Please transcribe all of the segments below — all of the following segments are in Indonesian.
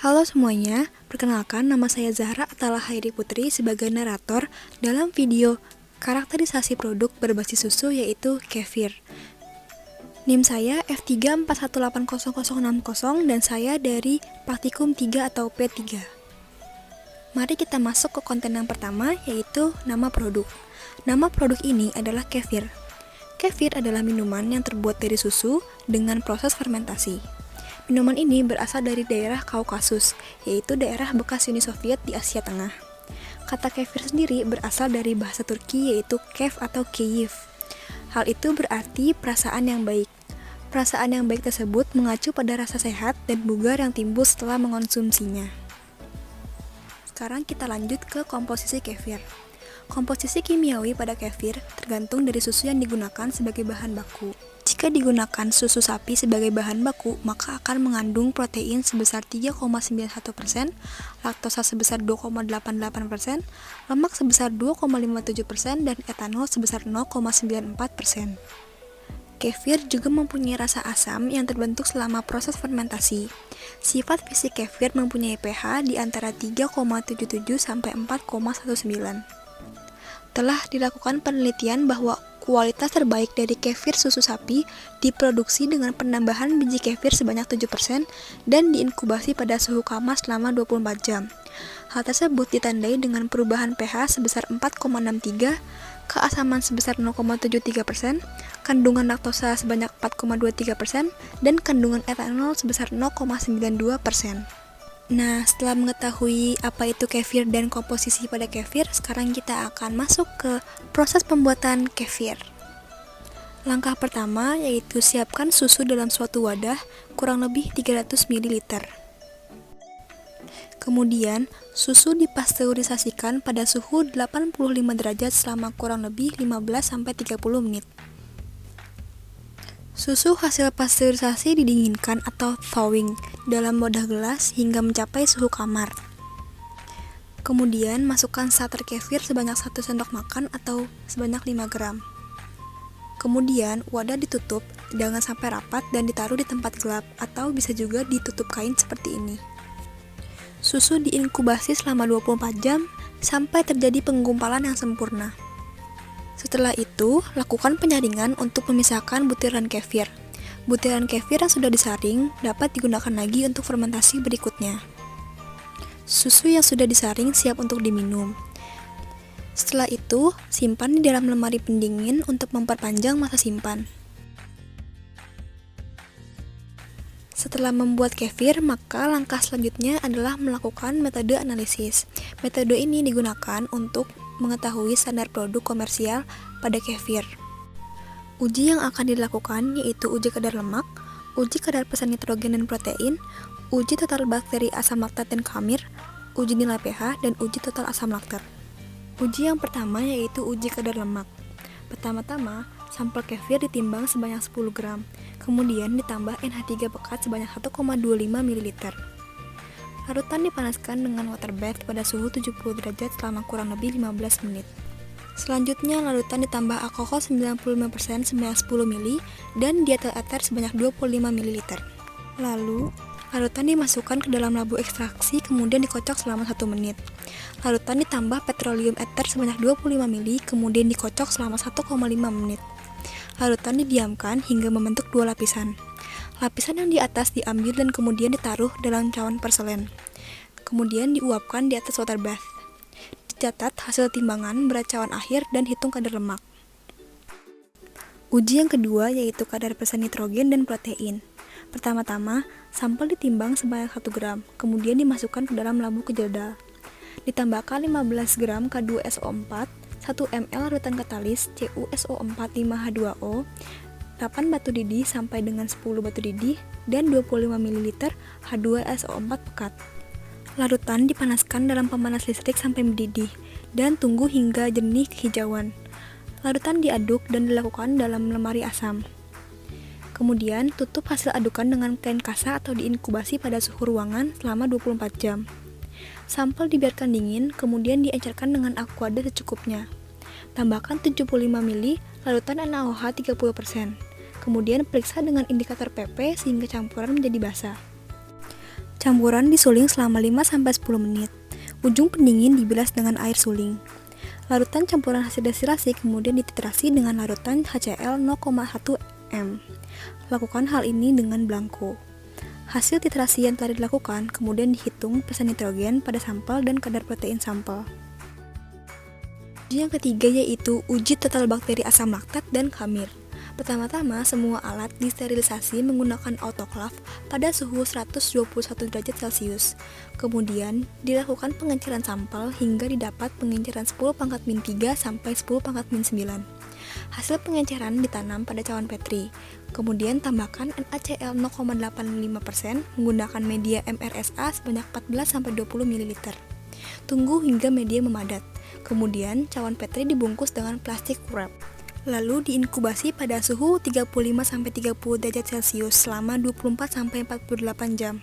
Halo semuanya, perkenalkan nama saya Zahra Atala Hairi Putri sebagai narator dalam video karakterisasi produk berbasis susu yaitu kefir. NIM saya F3418060 dan saya dari Praktikum 3 atau P3. Mari kita masuk ke konten yang pertama yaitu nama produk. Nama produk ini adalah kefir. Kefir adalah minuman yang terbuat dari susu dengan proses fermentasi. Minuman ini berasal dari daerah Kaukasus, yaitu daerah bekas Uni Soviet di Asia Tengah. Kata kefir sendiri berasal dari bahasa Turki yaitu kef atau keyif. Hal itu berarti perasaan yang baik. Perasaan yang baik tersebut mengacu pada rasa sehat dan bugar yang timbul setelah mengonsumsinya. Sekarang kita lanjut ke komposisi kefir. Komposisi kimiawi pada kefir tergantung dari susu yang digunakan sebagai bahan baku. Jika digunakan susu sapi sebagai bahan baku, maka akan mengandung protein sebesar 3,91%, laktosa sebesar 2,88%, lemak sebesar 2,57%, dan etanol sebesar 0,94%. Kefir juga mempunyai rasa asam yang terbentuk selama proses fermentasi. Sifat fisik kefir mempunyai pH di antara 3,77 sampai 4,19. Telah dilakukan penelitian bahwa kualitas terbaik dari kefir susu sapi diproduksi dengan penambahan biji kefir sebanyak 7% dan diinkubasi pada suhu kamar selama 24 jam. Hal tersebut ditandai dengan perubahan pH sebesar 4,63, keasaman sebesar 0,73%, kandungan laktosa sebanyak 4,23%, dan kandungan etanol sebesar 0,92%. Nah, setelah mengetahui apa itu kefir dan komposisi pada kefir, sekarang kita akan masuk ke proses pembuatan kefir. Langkah pertama yaitu siapkan susu dalam suatu wadah kurang lebih 300 ml. Kemudian, susu dipasteurisasikan pada suhu 85 derajat selama kurang lebih 15-30 menit. Susu hasil pasteurisasi didinginkan atau thawing dalam wadah gelas hingga mencapai suhu kamar. Kemudian masukkan starter kefir sebanyak 1 sendok makan atau sebanyak 5 gram. Kemudian wadah ditutup, jangan sampai rapat dan ditaruh di tempat gelap atau bisa juga ditutup kain seperti ini. Susu diinkubasi selama 24 jam sampai terjadi penggumpalan yang sempurna. Setelah itu, lakukan penyaringan untuk memisahkan butiran kefir. Butiran kefir yang sudah disaring dapat digunakan lagi untuk fermentasi berikutnya. Susu yang sudah disaring siap untuk diminum. Setelah itu, simpan di dalam lemari pendingin untuk memperpanjang masa simpan. Setelah membuat kefir, maka langkah selanjutnya adalah melakukan metode analisis. Metode ini digunakan untuk mengetahui standar produk komersial pada kefir. Uji yang akan dilakukan yaitu uji kadar lemak, uji kadar pesan nitrogen dan protein, uji total bakteri asam laktat dan khamir, uji nilai pH, dan uji total asam laktat. Uji yang pertama yaitu uji kadar lemak. Pertama-tama, sampel kefir ditimbang sebanyak 10 gram, kemudian ditambah NH3 pekat sebanyak 1,25 ml. Larutan dipanaskan dengan water bath pada suhu 70 derajat selama kurang lebih 15 menit. Selanjutnya, larutan ditambah alkohol 95% sebanyak 10 ml dan dietil eter sebanyak 25 ml. Lalu, larutan dimasukkan ke dalam labu ekstraksi kemudian dikocok selama 1 menit. Larutan ditambah petroleum ether sebanyak 25 ml kemudian dikocok selama 1,5 menit. Larutan didiamkan hingga membentuk 2 lapisan. Lapisan yang di atas diambil dan kemudian ditaruh dalam cawan porselen. Kemudian diuapkan di atas water bath. Dicatat hasil timbangan berat cawan akhir dan hitung kadar lemak. Uji yang kedua yaitu kadar pesan nitrogen dan protein. Pertama-tama, sampel ditimbang sebanyak 1 gram, kemudian dimasukkan ke dalam labu kejedal. Ditambahkan 15 gram K2SO4, 1 ml larutan katalis CuSO4 5H2O, 8 batu didih sampai dengan 10 batu didih, dan 25 ml H2SO4 pekat. Larutan dipanaskan dalam pemanas listrik sampai mendidih, dan tunggu hingga jernih kehijauan. Larutan diaduk dan dilakukan dalam lemari asam. Kemudian, tutup hasil adukan dengan kain kasa atau diinkubasi pada suhu ruangan selama 24 jam. Sampel dibiarkan dingin, kemudian diencerkan dengan aquada secukupnya. Tambahkan 75 ml larutan NaOH 30%. Kemudian periksa dengan indikator PP sehingga campuran menjadi basah. Campuran disuling selama 5-10 menit. Ujung pendingin dibilas dengan air suling. Larutan campuran hasil destilasi kemudian dititrasi dengan larutan HCl 0,1 m. Lakukan hal ini dengan belangko. Hasil titrasi yang telah dilakukan kemudian dihitung persen nitrogen pada sampel dan kadar protein sampel. Uji yang ketiga yaitu uji total bakteri asam laktat dan khamir. Pertama-tama, semua alat disterilisasi menggunakan autoklav pada suhu 121 derajat Celcius. Kemudian, dilakukan pengenceran sampel hingga didapat pengenceran 10⁻³ sampai 10⁻⁹. Hasil pengenceran ditanam pada cawan Petri. Kemudian tambahkan NaCl 0,85% menggunakan media MRSA sebanyak 14-20 ml. Tunggu hingga media memadat. Kemudian, cawan Petri dibungkus dengan plastik wrap. Lalu diinkubasi pada suhu 35-30 derajat Celcius selama 24-48 jam.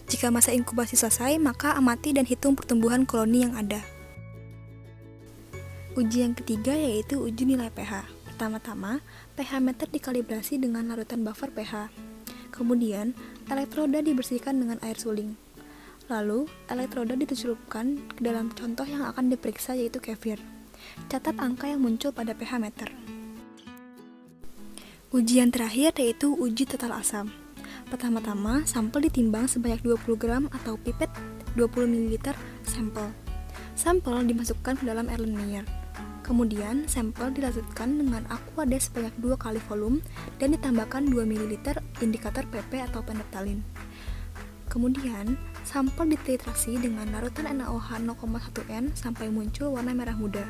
Jika masa inkubasi selesai, maka amati dan hitung pertumbuhan koloni yang ada. Uji yang ketiga yaitu uji nilai pH. Pertama-tama, pH meter dikalibrasi dengan larutan buffer pH. Kemudian, elektroda dibersihkan dengan air suling. Lalu, elektroda dicelupkan ke dalam contoh yang akan diperiksa yaitu kefir. Catat angka yang muncul pada pH meter. Ujian terakhir yaitu uji total asam. Pertama-tama, sampel ditimbang sebanyak 20 gram atau pipet 20 ml sampel. Sampel dimasukkan ke dalam air linear. Kemudian, sampel dilarutkan dengan aquades sebanyak 2 kali volume dan ditambahkan 2 ml indikator PP atau peneptalin. Kemudian, sampel dititrasi dengan larutan NaOH 0,1N sampai muncul warna merah muda.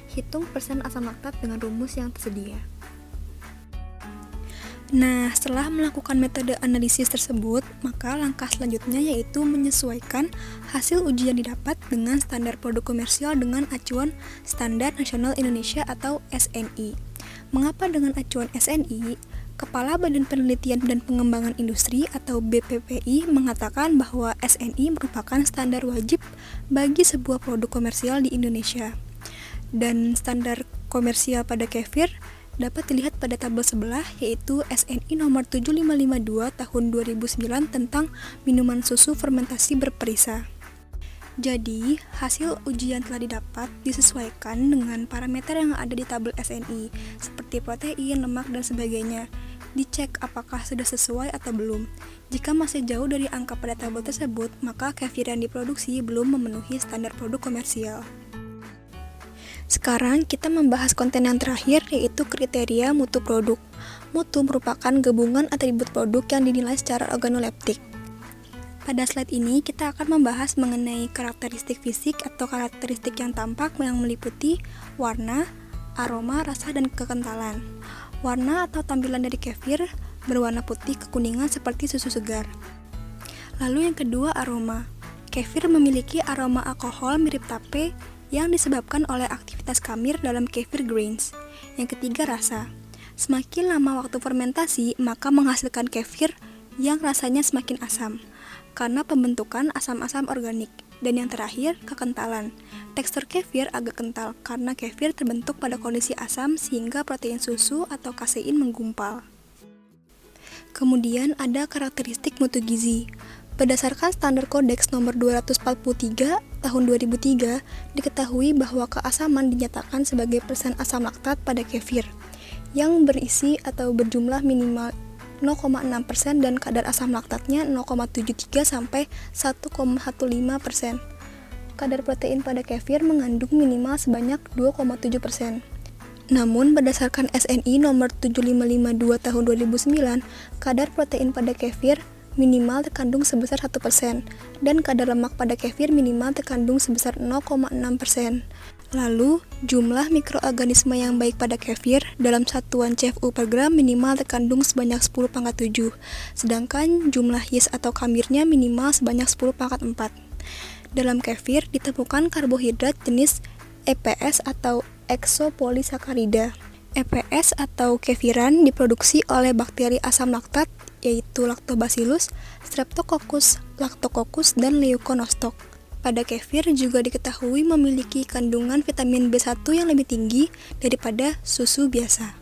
Hitung persen asam laktat dengan rumus yang tersedia. Nah, setelah melakukan metode analisis tersebut, maka langkah selanjutnya yaitu menyesuaikan hasil uji yang didapat dengan standar produk komersial dengan acuan Standar Nasional Indonesia atau SNI. Mengapa dengan acuan SNI? Kepala Badan Penelitian dan Pengembangan Industri atau BPPI mengatakan bahwa SNI merupakan standar wajib bagi sebuah produk komersial di Indonesia. Dan standar komersial pada kefir dapat dilihat pada tabel sebelah yaitu SNI nomor 7552 tahun 2009 tentang minuman susu fermentasi berperisa. Jadi, hasil uji yang telah didapat disesuaikan dengan parameter yang ada di tabel SNI seperti protein, lemak, dan sebagainya. Dicek apakah sudah sesuai atau belum. Jika masih jauh dari angka pada tabel tersebut, maka kefir yang diproduksi belum memenuhi standar produk komersial. Sekarang kita membahas konten yang terakhir yaitu kriteria mutu produk. Mutu merupakan gabungan atribut produk yang dinilai secara organoleptik. Pada slide ini kita akan membahas mengenai karakteristik fisik atau karakteristik yang tampak yang meliputi warna, aroma, rasa, dan kekentalan. Warna atau tampilan dari kefir berwarna putih kekuningan seperti susu segar. Lalu yang kedua, aroma. Kefir memiliki aroma alkohol mirip tape yang disebabkan oleh aktivitas khamir dalam kefir grains. Yang ketiga, rasa. Semakin lama waktu fermentasi, maka menghasilkan kefir yang rasanya semakin asam, karena pembentukan asam-asam organik. Dan yang terakhir, kekentalan. Tekstur kefir agak kental, karena kefir terbentuk pada kondisi asam sehingga protein susu atau kasein menggumpal. Kemudian ada karakteristik mutu gizi. Berdasarkan standar kodeks nomor 243 tahun 2003, diketahui bahwa keasaman dinyatakan sebagai persen asam laktat pada kefir yang berisi atau berjumlah minimal 0,6% dan kadar asam laktatnya 0,73 sampai 1,15%. Kadar protein pada kefir mengandung minimal sebanyak 2,7%. Namun, berdasarkan SNI nomor 7552 tahun 2009, kadar protein pada kefir minimal terkandung sebesar 1% dan kadar lemak pada kefir minimal terkandung sebesar 0,6%. Lalu, jumlah mikroorganisme yang baik pada kefir dalam satuan CFU per gram minimal terkandung sebanyak 10⁻⁷, sedangkan jumlah yeast atau khamirnya minimal sebanyak 10⁻⁴. Dalam kefir ditemukan karbohidrat jenis EPS atau eksopolisakarida. EPS atau kefiran diproduksi oleh bakteri asam laktat yaitu Lactobacillus, Streptococcus, Lactococcus, dan Leuconostoc. Pada kefir juga diketahui memiliki kandungan vitamin B1 yang lebih tinggi daripada susu biasa.